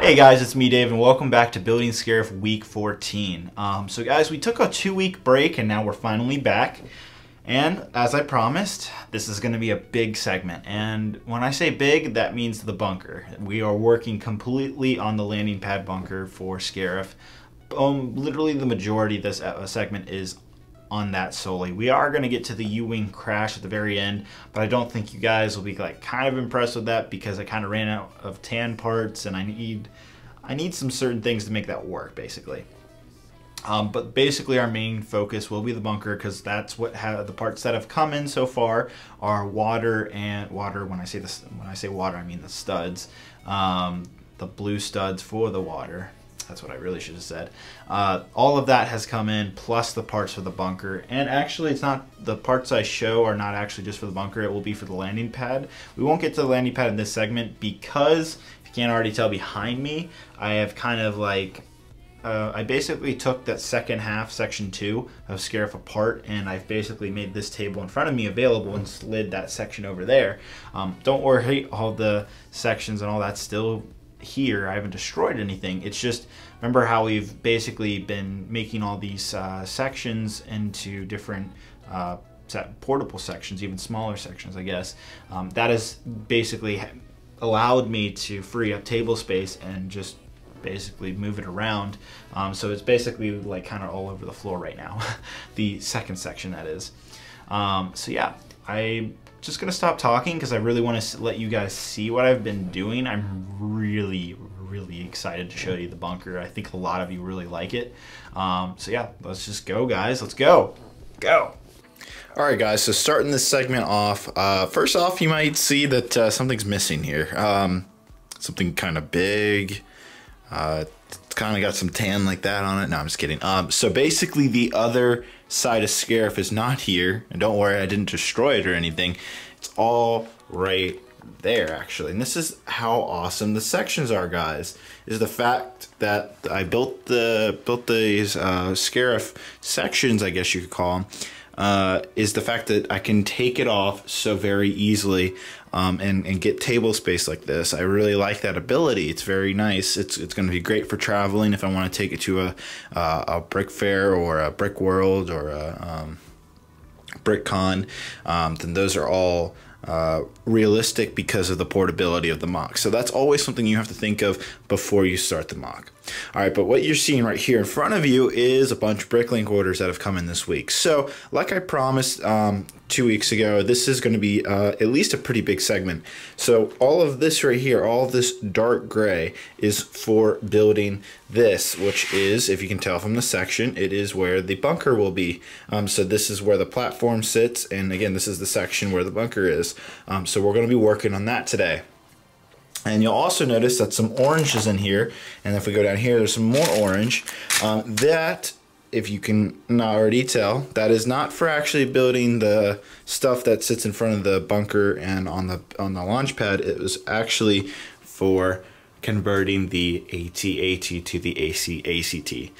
Hey guys, it's me Dave and welcome back to Building Scarif Week 14. So guys, we took a 2-week break and now we're finally back. And as I promised, this is going to be a big segment. And when I say big, that means the bunker. We are working completely on the landing pad bunker for Scarif. Literally the majority of this segment is on that solely. We are going to get to the U-wing crash at the very end, but I don't think you guys will be like kind of impressed with that because I kind of ran out of tan parts and I need some certain things to make that work basically. But basically our main focus will be the bunker because that's what the parts that have come in so far are water. When I say water, I mean the studs, the blue studs for the water. That's what I really should have said. All of that has come in, plus the parts for the bunker. And actually, it's not, the parts I show are not actually just for the bunker. It will be for the landing pad. We won't get to the landing pad in this segment because, if you can't already tell behind me, I have kind of like, I basically took that second half, section 2 of Scarif apart, and I've basically made this table in front of me available and slid that section over there. Don't worry, all the sections and all that's still here. I haven't destroyed anything. It's just, remember how we've basically been making all these sections into different portable sections, even smaller sections, I guess. That has basically allowed me to free up table space and just basically move it around. So it's basically like kind of all over the floor right now. The second section, that is. So yeah, I'm just gonna stop talking because I really want to let you guys see what I've been doing. I'm really excited to show you the bunker. I think a lot of you really like it. So yeah, let's just go, guys. Let's go. All right, guys, so starting this segment off, first off, you might see that something's missing here. Something kind of big. It's kind of got some tan like that on it. No, I'm just kidding. So basically the other side of Scarif is not here. And don't worry, I didn't destroy it or anything. It's all right there, actually. And this is how awesome the sections are, guys. Is the fact that I built these Scarif sections, I guess you could call them, is the fact that I can take it off so very easily and get table space like this. I really like that ability. It's very nice. It's going to be great for traveling if I want to take it to a brick fair or a brick world or a brick con. Then those are all realistic because of the portability of the MOC. So that's always something you have to think of before you start the MOC. All right, but what you're seeing right here in front of you is a bunch of Bricklink orders that have come in this week. So like I promised 2 weeks ago, this is going to be at least a pretty big segment. So all of this right here, all of this dark gray is for building this, which is, if you can tell from the section, it is where the bunker will be. So this is where the platform sits, and again, this is the section where the bunker is. So we're going to be working on that today. And you'll also notice that some orange is in here, and if we go down here, there's some more orange. That, if you can not already tell, that is not for actually building the stuff that sits in front of the bunker and on the launch pad. It was actually for converting the AT-AT to the AC-ACT.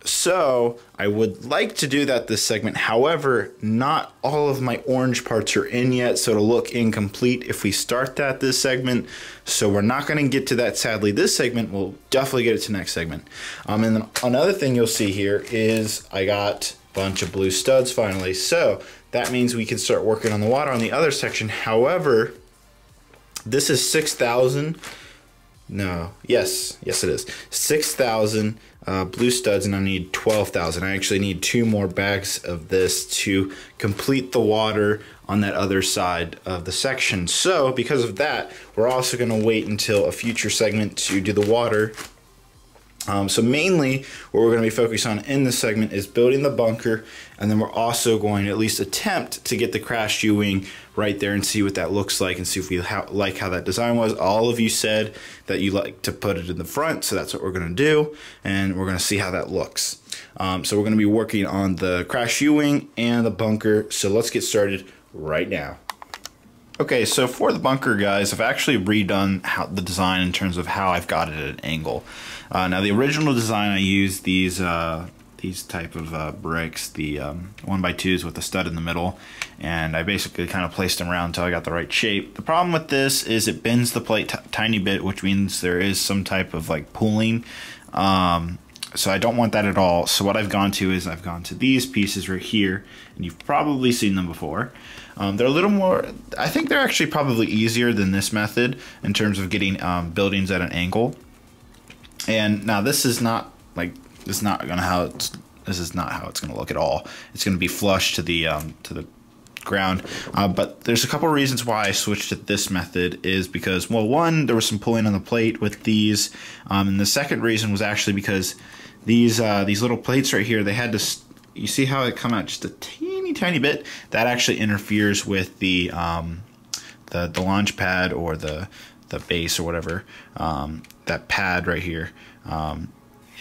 So I would like to do that this segment. However, not all of my orange parts are in yet, so it'll look incomplete if we start that this segment. So we're not going to get to that, sadly, this segment. We'll definitely get it to next segment. And then another thing you'll see here is I got a bunch of blue studs finally. So that means we can start working on the water on the other section. However, this is 6,000. No, yes it is 6,000 blue studs, and I need 12,000. I actually need 2 more bags of this to complete the water on that other side of the section. So because of that, we're also going to wait until a future segment to do the water. So mainly what we're going to be focused on in this segment is building the bunker, and then we're also going to at least attempt to get the crashed U-wing right there and see what that looks like and see if we like how that design was. All of you said that you like to put it in the front, so that's what we're going to do, and we're going to see how that looks. So we're going to be working on the crashed U-wing and the bunker, so let's get started right now. Okay, so for the bunker, guys, I've actually redone the design in terms of how I've got it at an angle. Now, the original design, I used these these type of bricks, the 1x2s with the stud in the middle, and I basically kind of placed them around until I got the right shape. The problem with this is it bends the plate tiny bit, which means there is some type of like pooling. So I don't want that at all. So what I've gone to is I've gone to these pieces right here, and you've probably seen them before. They're a little more, I think they're actually probably easier than this method in terms of getting buildings at an angle. And now this is not like, this is not how it's gonna look at all. It's gonna be flush to the ground. But there's a couple of reasons why I switched to this method is because, well, one, there was some pulling on the plate with these, and the second reason was actually because these little plates right here, they had to, you see how it come out just a tiny bit? That actually interferes with the launch pad or the base or whatever, that pad right here.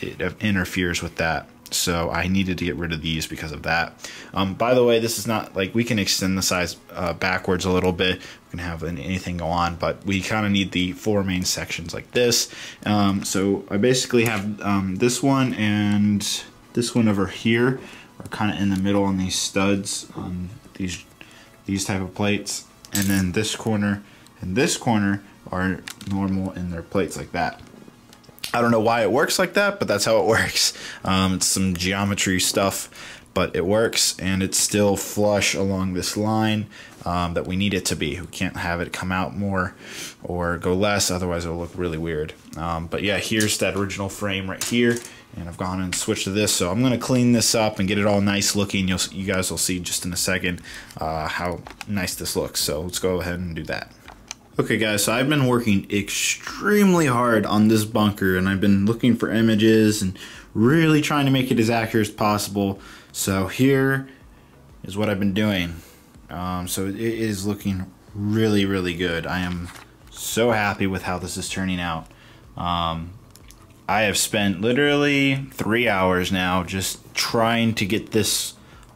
It interferes with that. So I needed to get rid of these because of that. By the way, this is not like, we can extend the size backwards a little bit. We can have anything go on, but we kind of need the 4 main sections like this. So I basically have this one and this one over here are kind of in the middle on these studs on these type of plates, and then this corner and this corner are normal in their plates like that. I don't know why it works like that, but that's how it works. It's some geometry stuff, but it works, and it's still flush along this line that we need it to be. We can't have it come out more or go less, otherwise it'll look really weird. But yeah, here's that original frame right here, and I've gone and switched to this. So I'm gonna clean this up and get it all nice looking. You guys will see just in a second how nice this looks. So let's go ahead and do that. Okay guys, so I've been working extremely hard on this bunker, and I've been looking for images and really trying to make it as accurate as possible. So here is what I've been doing. So it is looking really good. I am so happy with how this is turning out. I have spent literally 3 hours now just trying to get this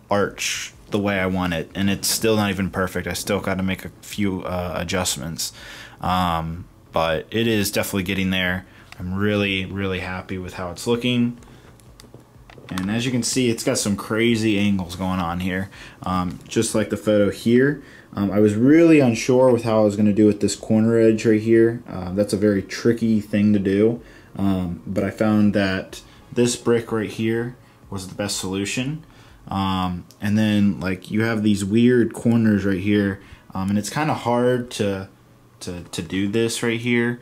arch the way I want it, and it's still not even perfect. I still got to make a few adjustments, but it is definitely getting there. I'm really happy with how it's looking, and as you can see, it's got some crazy angles going on here, just like the photo here. I was really unsure with how I was going to do with this corner edge right here. That's a very tricky thing to do, but I found that this brick right here was the best solution. And then like you have these weird corners right here, and it's kind of hard to do this right here,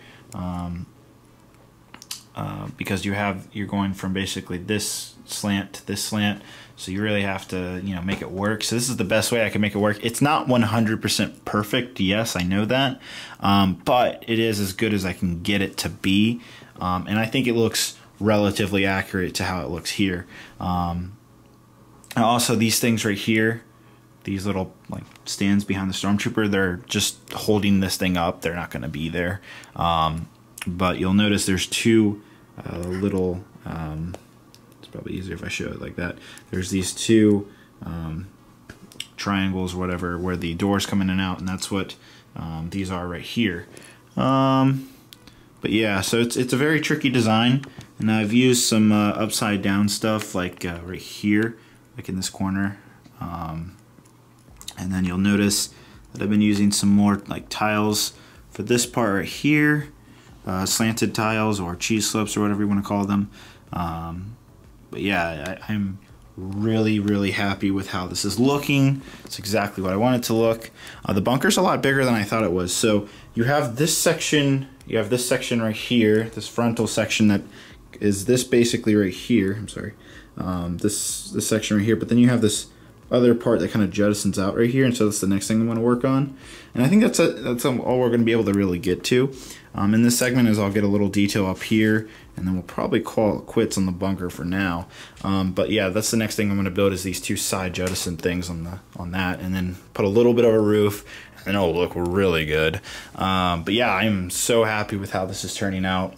because you're going from basically this slant to this slant, so you really have to, you know, make it work. So this is the best way I can make it work. It's not 100% perfect, yes, I know that, but it is as good as I can get it to be, and I think it looks relatively accurate to how it looks here. And also these things right here, these little like stands behind the Stormtrooper, they're just holding this thing up. They're not going to be there. But you'll notice there's two little, it's probably easier if I show it like that. There's these two triangles or whatever where the doors come in and out, and that's what these are right here. But yeah, so it's a very tricky design, and I've used some upside down stuff like right here, like in this corner, and then you'll notice that I've been using some more like tiles for this part right here, slanted tiles or cheese slopes or whatever you want to call them. But yeah, I'm really happy with how this is looking. It's exactly what I want it to look. The bunker's a lot bigger than I thought it was. So you have this section, right here, this frontal section that is this basically right here. I'm sorry. This section right here, but then you have this other part that kind of jettisons out right here, and so that's the next thing I'm going to work on. And I think that's all we're going to be able to really get to. In this segment is I'll get a little detail up here, and then we'll probably call it quits on the bunker for now. But yeah, that's the next thing I'm going to build is these two side jettison things on that, and then put a little bit of a roof, and it'll look really good. But yeah, I'm so happy with how this is turning out.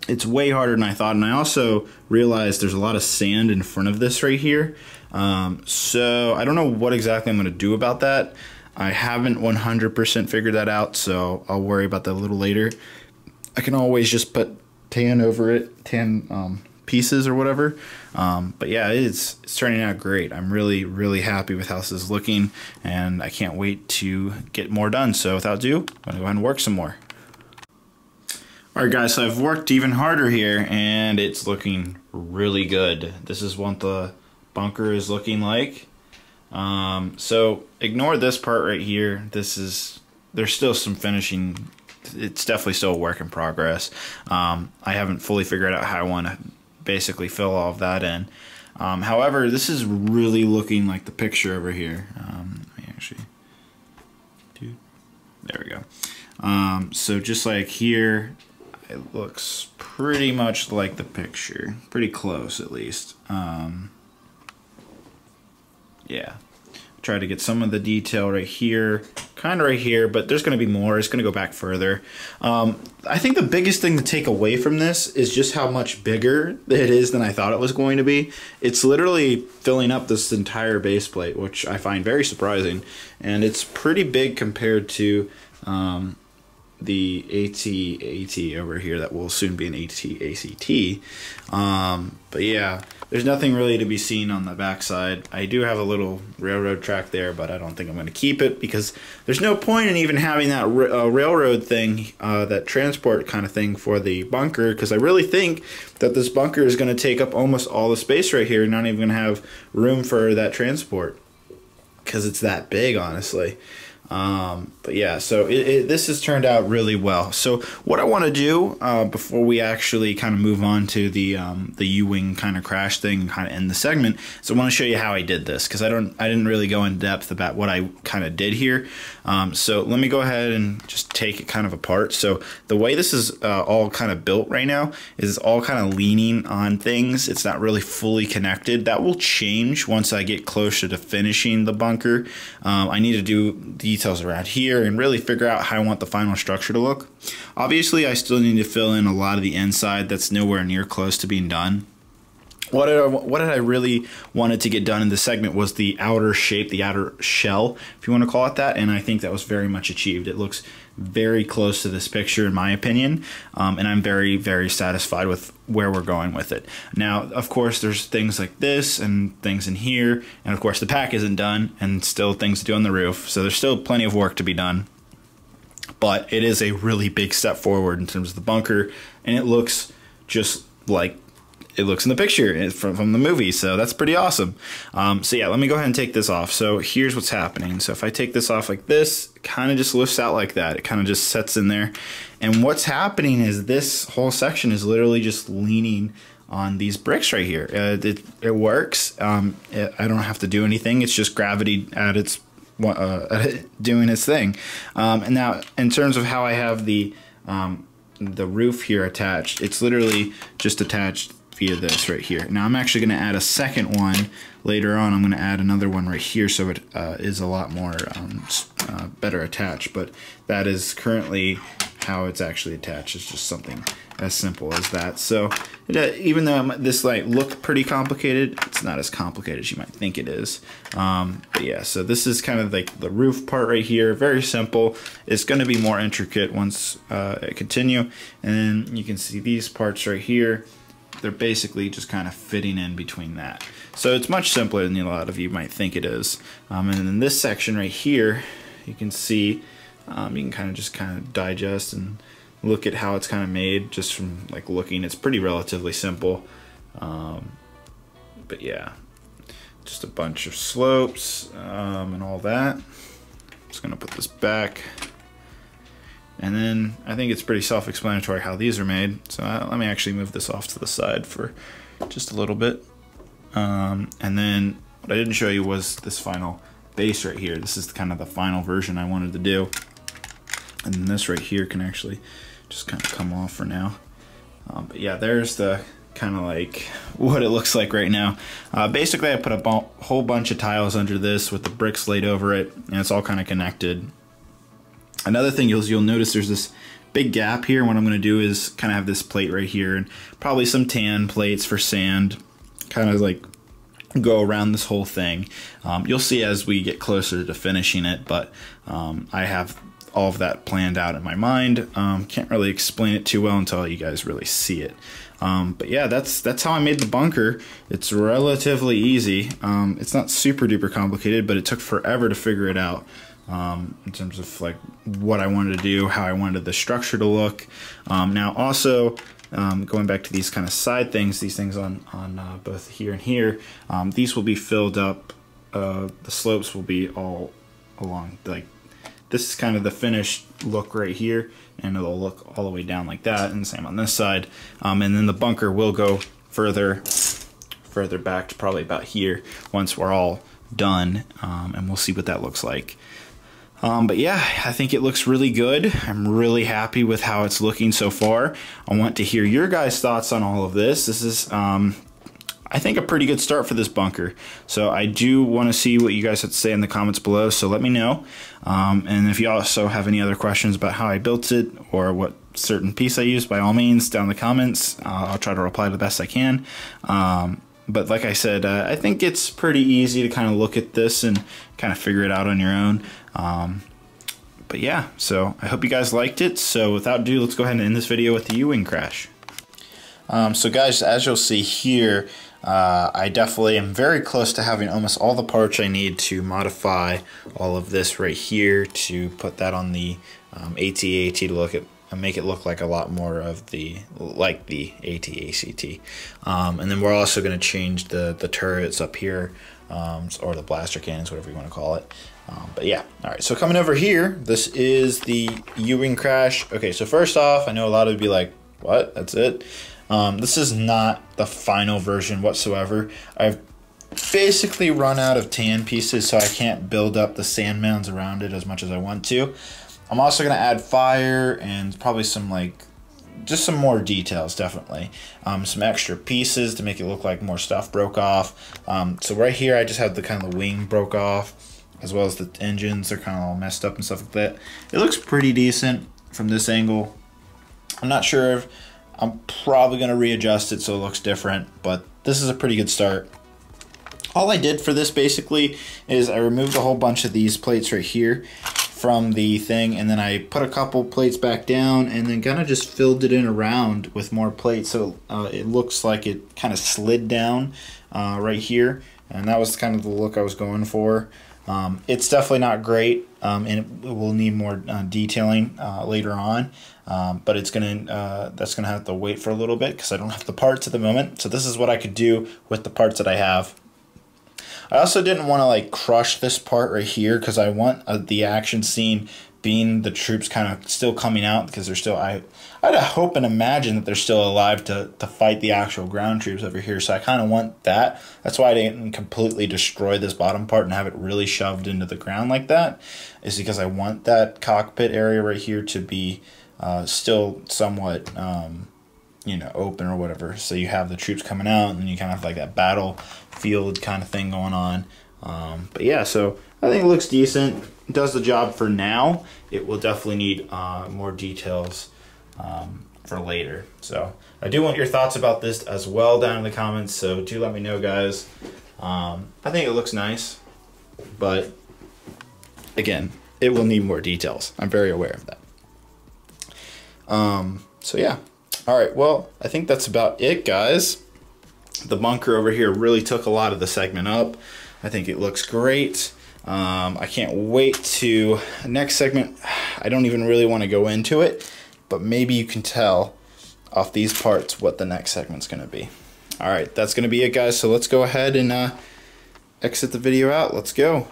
It's way harder than I thought, and I also realized there's a lot of sand in front of this right here. So I don't know what exactly I'm going to do about that. I haven't 100% figured that out, so I'll worry about that a little later. I can always just put tan over it, tan pieces or whatever. But yeah, it's turning out great. I'm really, really happy with how this is looking, and I can't wait to get more done. So without ado, I'm gonna go ahead and work some more. All right, guys, so I've worked even harder here, and it's looking really good. This is what the bunker is looking like. So ignore this part right here. There's still some finishing. It's definitely still a work in progress. I haven't fully figured out how I want to basically fill all of that in. However, this is really looking like the picture over here. There we go. So just like here, it looks pretty much like the picture. Pretty close, at least. Yeah. Try to get some of the detail right here, kind of right here, but there's going to be more. It's going to go back further. I think the biggest thing to take away from this is just how much bigger it is than I thought it was going to be. It's literally filling up this entire base plate, which I find very surprising, and it's pretty big compared to the AT over here that will soon be an AT-ACT. But yeah, there's nothing really to be seen on the backside. I do have a little railroad track there, but I don't think I'm going to keep it because there's no point in even having that railroad thing, that transport kind of thing for the bunker, because I really think that this bunker is going to take up almost all the space right here, not even going to have room for that transport because it's that big, honestly. But yeah, so this has turned out really well. So what I want to do before we actually kind of move on to the U-wing kind of crash thing, kind of end the segment, is I want to show you how I did this, because I didn't really go in depth about what I kind of did here. So let me go ahead and just take it kind of apart. So the way this is all kind of built right now is it's all kind of leaning on things. It's not really fully connected. That will change once I get closer to finishing the bunker. I need to do details around here and really figure out how I want the final structure to look. Obviously, I still need to fill in a lot of the inside that's nowhere near close to being done. What did I really wanted to get done in this segment was the outer shape, the outer shell, if you want to call it that, and I think that was very much achieved. It looks very close to this picture in my opinion, and I'm very, very satisfied with where we're going with it. Now, of course, there's things like this and things in here, and of course the pack isn't done and still things to do on the roof, so there's still plenty of work to be done. But it is a really big step forward in terms of the bunker, and it looks just like it looks in the picture from the movie, so that's pretty awesome. So yeah, let me go ahead and take this off. So here's what's happening. So if I take this off like this, it kind of just lifts out like that. It kind of just sets in there. And what's happening is this whole section is literally just leaning on these bricks right here. It works. I don't have to do anything. It's just gravity at its doing its thing. And now, in terms of how I have the roof here attached, it's literally just attached via this right here. Now I'm actually going to add a second one later on. I'm going to add another one right here so it is a lot more better attached, but that is currently how it's actually attached. It's just something as simple as that. So even though this like look pretty complicated, it's not as complicated as you might think it is. But yeah, so this is kind of like the roof part right here. Very simple. It's going to be more intricate once I continue, and then you can see these parts right here. They're basically just kind of fitting in between that. So it's much simpler than a lot of you might think it is. And in this section right here, you can see, you can kind of digest and look at how it's kind of made just from like looking. It's pretty relatively simple. But yeah, just a bunch of slopes and all that. Just gonna put this back. And then I think it's pretty self-explanatory how these are made. So let me actually move this off to the side for just a little bit. And then what I didn't show you was this final base right here. This is kind of the final version I wanted to do. And then this right here can actually just kind of come off for now. But yeah, there's the kind of like what it looks like right now. Basically, I put a whole bunch of tiles under this with the bricks laid over it, and it's all kind of connected. Another thing you'll notice there's this big gap here. What I'm going to do is kind of have this plate right here and probably some tan plates for sand, kind of like go around this whole thing. You'll see as we get closer to finishing it, but I have all of that planned out in my mind. Can't really explain it too well until you guys really see it. But yeah, that's how I made the bunker. It's relatively easy. It's not super duper complicated, but it took forever to figure it out. In terms of like what I wanted to do, how I wanted the structure to look. Now also, going back to these kind of side things, these things on both here and here, these will be filled up. The slopes will be all along, like this is kind of the finished look right here, and it'll look all the way down like that, and the same on this side. And then the bunker will go further back to probably about here once we're all done, and we'll see what that looks like. But yeah, I think it looks really good. I'm really happy with how it's looking so far. I want to hear your guys' thoughts on all of this. This is, I think, a pretty good start for this bunker. So I do want to see what you guys have to say in the comments below, so let me know. And if you also have any other questions about how I built it or what certain piece I used, by all means, down in the comments. I'll try to reply the best I can. But like I said, I think it's pretty easy to kind of look at this and kind of figure it out on your own. But yeah, so I hope you guys liked it. So without ado, let's go ahead and end this video with the U-wing crash. So guys, as you'll see here, I definitely am very close to having almost all the parts I need to modify all of this right here to put that on the AT-AT to look at and make it look like a lot more of the AT-ACT. And then we're also going to change the turrets up here, or the blaster cannons, whatever you want to call it. But yeah, all right, so coming over here, this is the U-wing crash. Okay, so first off, I know a lot of you be like, what, that's it? This is not the final version whatsoever. I've basically run out of tan pieces, so I can't build up the sand mounds around it as much as I want to. I'm also going to add fire and probably some, like, just some more details, definitely. Some extra pieces to make it look like more stuff broke off. So right here, I just have the kind of the wing broke off, as well as the engines. They're kind of all messed up and stuff like that. It looks pretty decent from this angle. I'm not sure if I'm probably going to readjust it so it looks different, but this is a pretty good start. All I did for this basically is I removed a whole bunch of these plates right here from the thing, and then I put a couple plates back down and then kind of just filled it in around with more plates, so it looks like it kind of slid down right here, and that was kind of the look I was going for. It's definitely not great, and it will need more detailing later on, but it's gonna that's gonna have to wait for a little bit because I don't have the parts at the moment. So this is what I could do with the parts that I have. I also didn't want to like crush this part right here because I want the action scene being the troops kind of still coming out, because they're still, I'd hope and imagine that they're still alive to fight the actual ground troops over here. So I kind of want that. That's why I didn't completely destroy this bottom part and have it really shoved into the ground like that, is because I want that cockpit area right here to be still somewhat you know, open or whatever. So you have the troops coming out and you kind of have like that battlefield kind of thing going on. But yeah, so I think it looks decent. It does the job for now. It will definitely need more details for later. So I do want your thoughts about this as well down in the comments. So do let me know, guys. I think it looks nice, but again, it will need more details. I'm very aware of that. So yeah. All right, well, I think that's about it, guys. The bunker over here really took a lot of the segment up. I think it looks great. I can't wait to next segment. I don't even really want to go into it, but maybe you can tell off these parts what the next segment's going to be. All right, that's going to be it, guys. So let's go ahead and exit the video out. Let's go.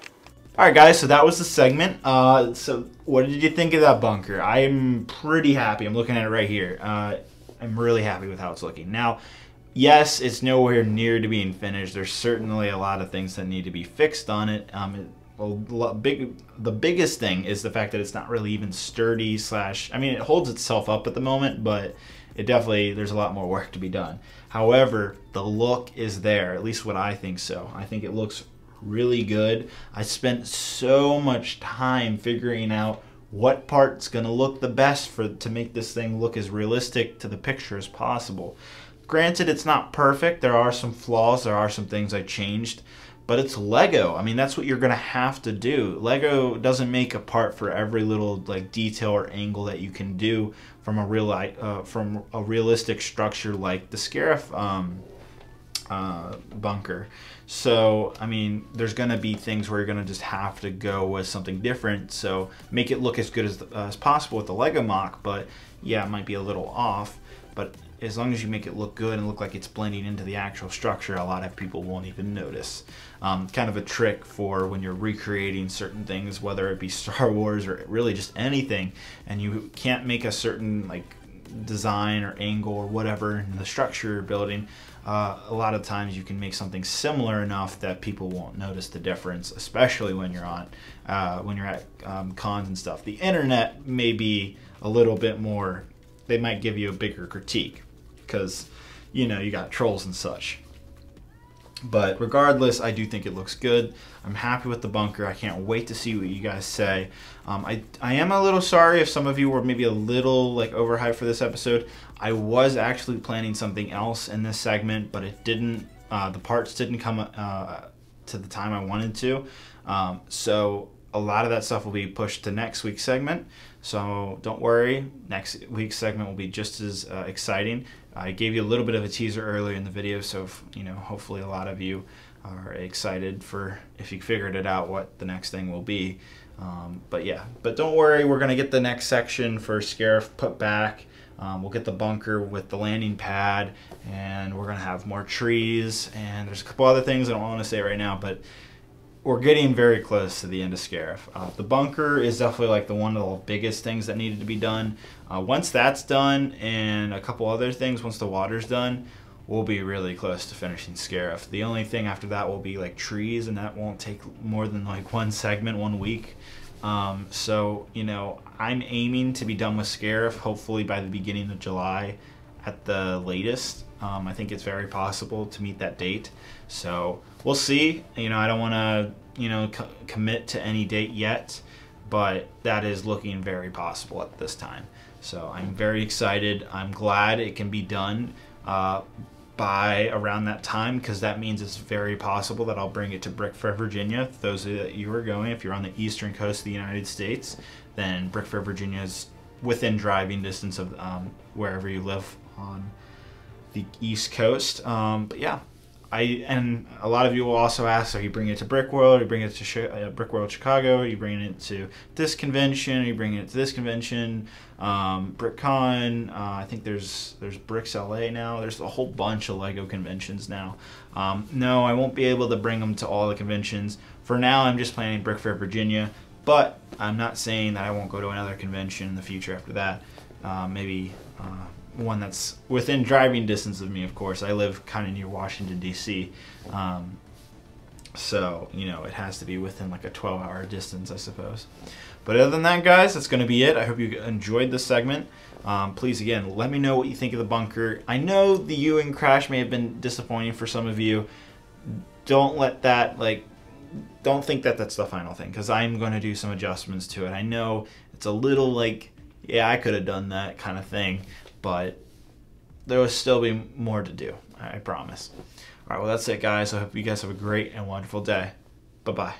All right, guys, so that was the segment. So what did you think of that bunker? I'm pretty happy. I'm looking at it right here. I'm really happy with how it's looking. Now, yes, it's nowhere near to being finished. There's certainly a lot of things that need to be fixed on it. The biggest thing is the fact that it's not really even sturdy slash, I mean, it holds itself up at the moment, but it definitely, there's a lot more work to be done. However, the look is there, at least what I think so. I think it looks really good. I spent so much time figuring out what part's gonna look the best to make this thing look as realistic to the picture as possible. granted, it's not perfect. There are some flaws. There are some things I changed. But it's Lego. I mean, that's what you're going to have to do. Lego doesn't make a part for every little like detail or angle that you can do from a realistic structure like the Scarif bunker. So, I mean, there's going to be things where you're going to just have to go with something different. So make it look as good as possible with the Lego mock. But yeah, it might be a little off. But as long as you make it look good and look like it's blending into the actual structure, a lot of people won't even notice. Kind of a trick for when you're recreating certain things, whether it be Star Wars or really just anything, and you can't make a certain like design or angle or whatever in the structure you're building. A lot of times you can make something similar enough that people won't notice the difference, especially when you're at cons and stuff. The internet may be a little bit more. They might give you a bigger critique because, you know, you got trolls and such. But regardless, I do think it looks good. I'm happy with the bunker. I can't wait to see what you guys say. I am a little sorry if some of you were maybe a little like overhyped for this episode. I was actually planning something else in this segment, but it didn't. The parts didn't come to the time I wanted to. So a lot of that stuff will be pushed to next week's segment. So don't worry, next week's segment will be just as exciting. I gave you a little bit of a teaser earlier in the video, so you know, hopefully a lot of you are excited for, if you figured it out, what the next thing will be. But yeah, but don't worry, we're gonna get the next section for Scarif put back. We'll get the bunker with the landing pad, and we're gonna have more trees, and there's a couple other things I don't want to say right now, but we're getting very close to the end of Scarif. The bunker is definitely like one of the biggest things that needed to be done. Once that's done and a couple other things, once the water's done, we'll be really close to finishing Scarif. The only thing after that will be like trees, and that won't take more than like one segment, 1 week. So, you know, I'm aiming to be done with Scarif hopefully by the beginning of July at the latest. I think it's very possible to meet that date. So we'll see. You know, I don't want to, you know, commit to any date yet, but that is looking very possible at this time. So I'm very excited. I'm glad it can be done by around that time, because that means it's very possible that I'll bring it to Brix, Virginia. Those of you are going, if you're on the eastern coast of the United States, then Brix, Virginia is within driving distance of wherever you live on the East Coast. But yeah, and a lot of you will also ask, are you bringing it to Brick World? Are you bringing it to Brick World Chicago? Are you bringing it to this convention? Are you bringing it to this convention? BrickCon. I think there's Brix LA now. There's a whole bunch of Lego conventions now. No, I won't be able to bring them to all the conventions. For now, I'm just planning Brick Fair, Virginia. But I'm not saying that I won't go to another convention in the future after that. Maybe one that's within driving distance of me, of course. I live kind of near Washington, D.C. So, you know, it has to be within like a 12-hour distance, I suppose. But other than that, guys, that's going to be it. I hope you enjoyed this segment. Please, again, let me know what you think of the bunker. I know the Ewing crash may have been disappointing for some of you. Don't let that, like, don't think that that's the final thing, because I'm going to do some adjustments to it. I know it's a little like, yeah, I could have done that kind of thing, but there will still be more to do, I promise. All right, well, that's it, guys. I hope you guys have a great and wonderful day. Bye-bye.